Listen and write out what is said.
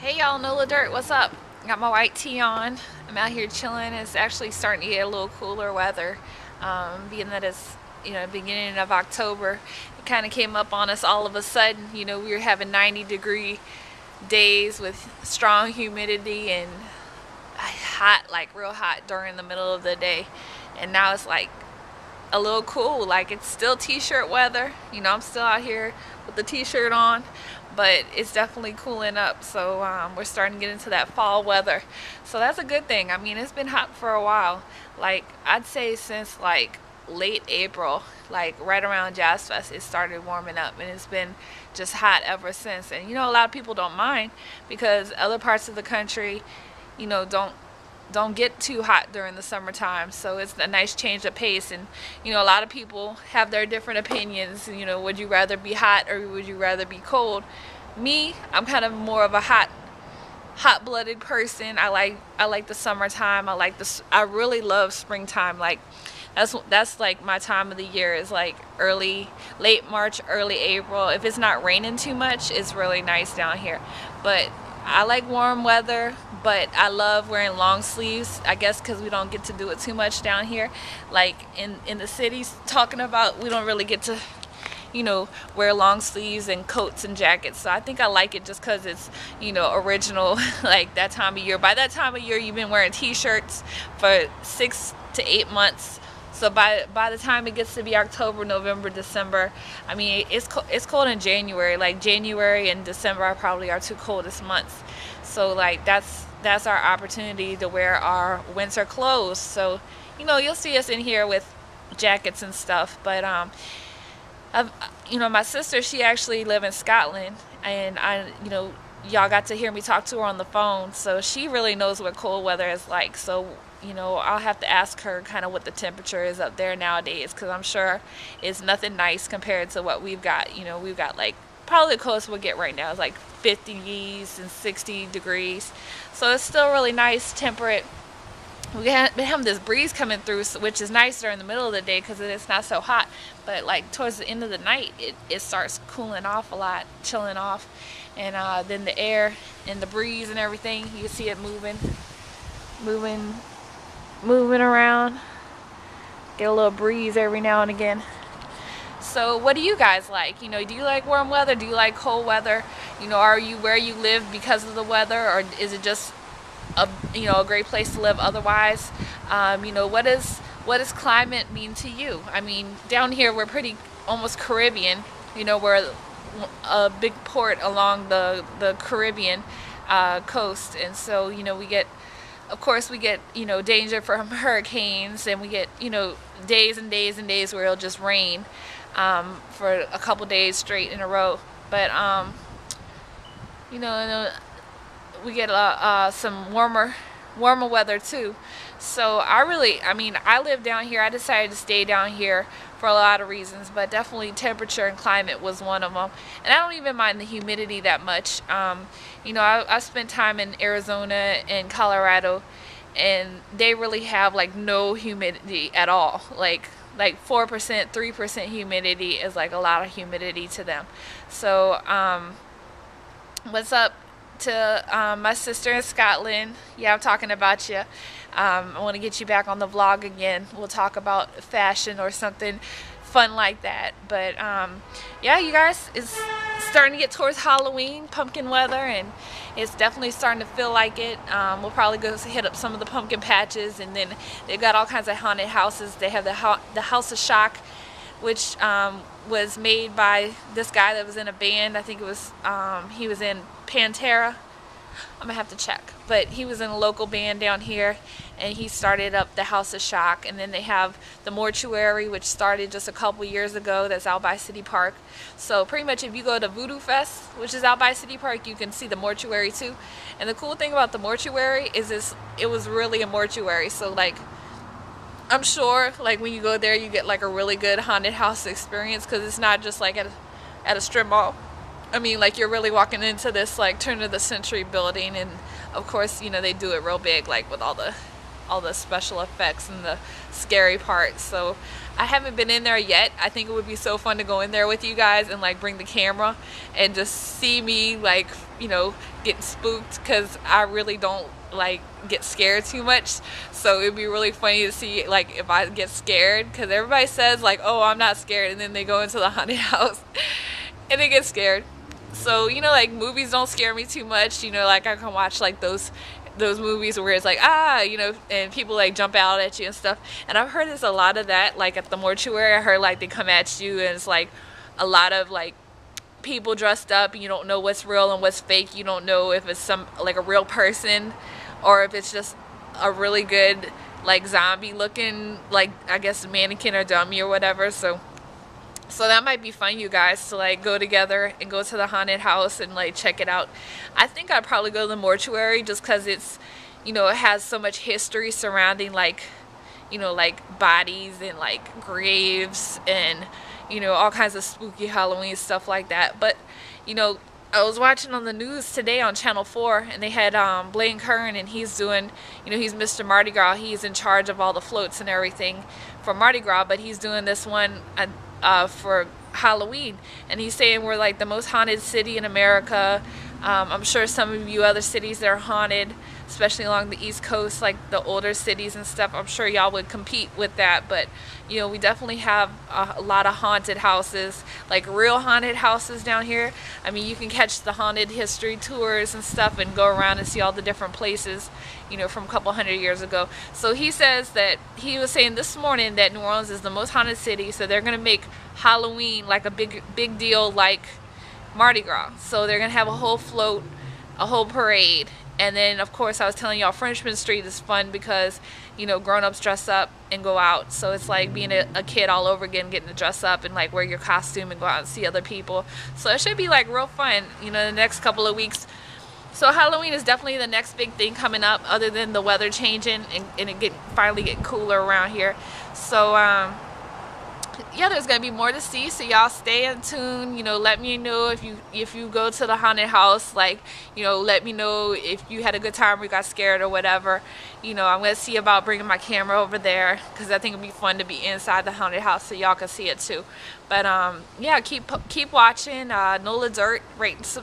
Hey y'all, Nola Dirt, what's up? Got my white tee on. I'm out here chilling. It's actually starting to get a little cooler weather, being that it's beginning of October. It kind of came up on us all of a sudden. We were having 90-degree days with strong humidity and hot, like real hot during the middle of the day, and now it's like a little cool. Like it's still t-shirt weather. I'm still out here with the t-shirt on, but it's definitely cooling up. So we're starting to get into that fall weather. So that's a good thing. I mean, it's been hot for a while. Like I'd say since like late April, like right around Jazz Fest, it started warming up, and it's been just hot ever since. And a lot of people don't mind because other parts of the country, don't get too hot during the summertime, so it's a nice change of pace. And a lot of people have their different opinions. Would you rather be hot or would you rather be cold? Me, I'm kind of more of a hot-blooded person. I like the summertime. I really love springtime. Like that's like my time of the year, is like late March, early April. If it's not raining too much, it's really nice down here. But I like warm weather, but I love wearing long sleeves, I guess because we don't get to do it too much down here. Like in the cities, talking about, we don't really get to wear long sleeves and coats and jackets. So I think I like it just because it's original. Like that time of year. By that time of year, you've been wearing t-shirts for 6 to 8 months. So by the time it gets to be October, November, December, I mean it's cold in January. Like January and December are probably our two coldest months. So like that's our opportunity to wear our winter clothes. So you'll see us in here with jackets and stuff. But my sister, she actually live in Scotland, and y'all got to hear me talk to her on the phone. So she really knows what cold weather is like. So I'll have to ask her kind of what the temperature is up there nowadays, because I'm sure it's nothing nice compared to what we've got. We've got like, probably the closest we'll get right now is like 50s and 60 degrees. So it's still really nice, temperate. We've been having this breeze coming through, which is nice during the middle of the day because it's not so hot. But like towards the end of the night, it starts cooling off a lot, chilling off. And then the air and the breeze and everything, you see it moving around. Get a little breeze every now and again. So what do you guys like? Do you like warm weather? Do you like cold weather? Are you where you live because of the weather, or is it just a great place to live otherwise? What does climate mean to you? I mean, down here we're pretty almost Caribbean. We're a big port along the Caribbean coast, and so we get, of course, danger from hurricanes, and we get days and days and days where it'll just rain for a couple days straight in a row. But we get some warmer weather too. So I live down here. I decided to stay down here for a lot of reasons, but definitely temperature and climate was one of them. And I don't even mind the humidity that much. I spent time in Arizona and Colorado, and they really have like no humidity at all. Like 4%, 3% humidity is like a lot of humidity to them. So what's up to my sister in Scotland? Yeah, I'm talking about you. I want to get you back on the vlog again. We'll talk about fashion or something fun like that. But yeah, you guys, it's starting to get towards Halloween, pumpkin weather, and it's definitely starting to feel like it. We'll probably go hit up some of the pumpkin patches, and then they've got all kinds of haunted houses. They have the House of Shock, which was made by this guy that was in a band. I think it was he was in Pantera. I'm gonna have to check, but he was in a local band down here, and he started up the House of Shock. And then they have the Mortuary, which started just a couple years ago, that's out by City Park. So pretty much if you go to Voodoo Fest, which is out by City Park, you can see the Mortuary too. And the cool thing about the Mortuary is it was really a mortuary. So like, I'm sure like when you go there, you get like a really good haunted house experience, because it's not just like at a strip mall. I mean, like, you're really walking into this like turn of the century building, and of course they do it real big, like with all the special effects and the scary parts. So I haven't been in there yet. I think it would be so fun to go in there with you guys and like bring the camera and just see me like you know, getting spooked, because I really don't like get scared too much. So it'd be really funny to see like if I get scared, because everybody says like, oh, I'm not scared, and then they go into the haunted house and they get scared. So, you know, like movies don't scare me too much. You know, like I can watch like those movies where it's like, ah, you know, and people like jump out at you and stuff. And I've heard there's a lot of that, like at the mortuary. I heard like they come at you and it's like a lot of like people dressed up, and you don't know what's real and what's fake. You don't know if it's some like a real person or if it's just a really good like zombie looking, like I guess mannequin or dummy or whatever. So that might be fun, you guys, to like go together and go to the haunted house and like check it out. I think I'd probably go to the mortuary just because it's, you know, it has so much history surrounding like, you know, like bodies and like graves and, you know, all kinds of spooky Halloween stuff like that. But, you know, I was watching on the news today on Channel 4, and they had Blaine Kern, and he's doing, you know, he's Mr. Mardi Gras. He's in charge of all the floats and everything for Mardi Gras, but he's doing this one for Halloween, and he's saying we're like the most haunted city in America. I'm sure some of you other cities that are haunted, especially along the East Coast, like the older cities and stuff, I'm sure y'all would compete with that. But you know, we definitely have a lot of haunted houses, like real haunted houses down here. I mean, you can catch the haunted history tours and stuff and go around and see all the different places, you know, from a couple hundred years ago. So he says that he was saying this morning that New Orleans is the most haunted city, so they're gonna make Halloween like a big deal, like Mardi Gras. So they're gonna have a whole float, a whole parade. And then of course I was telling y'all Frenchman Street is fun because, you know, grown-ups dress up and go out. So it's like being a kid all over again, getting to dress up and like wear your costume and go out and see other people. So it should be like real fun, you know, the next couple of weeks. So Halloween is definitely the next big thing coming up, other than the weather changing and it finally get cooler around here. So yeah, there's gonna be more to see, so y'all stay in tune. You know, let me know if you go to the haunted house. Like, you know, let me know if you had a good time or you got scared or whatever. You know, I'm gonna see about bringing my camera over there, because I think it'd be fun to be inside the haunted house so y'all can see it too. But yeah, keep watching. Nola Dirt, rate and subscribe.